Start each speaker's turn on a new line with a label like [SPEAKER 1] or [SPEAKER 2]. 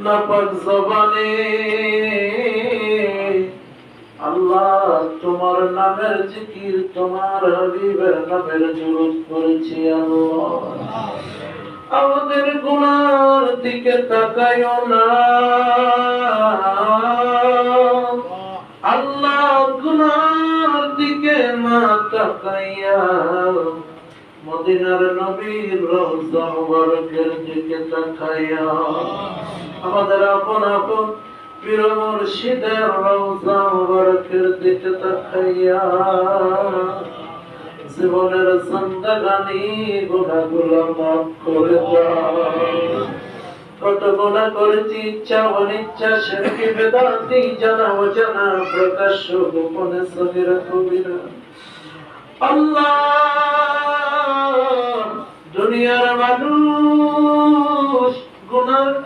[SPEAKER 1] নাপাক জবানে আল্লাহ তোমার নামের জিকির, তোমার হাবিবের নামের দুরূদ করেছি আল্লাহ। আমাদের গুনার দিকে তাকাইও না আল্লাহ, গুনার দিকে না তাকাইয়া মদিনার নবীর রওজা মুবারকের দিকে তাকাইয়া, আমাদের আপন আপন পীর মুর্শিদের রওজা মুবারকের দিকে তাকাইয়া জীবনের জিন্দেগানি গুনাহগুলো মাফ করে দাও। কত গুনাহ করেছি, ইচ্ছা অনিচ্ছা, শিরক বিদআতি, জানা অজানা, প্রকাশ্য গোপনে, সগীরা কবিরা। আল্লাহ দুনিয়ার মানুষ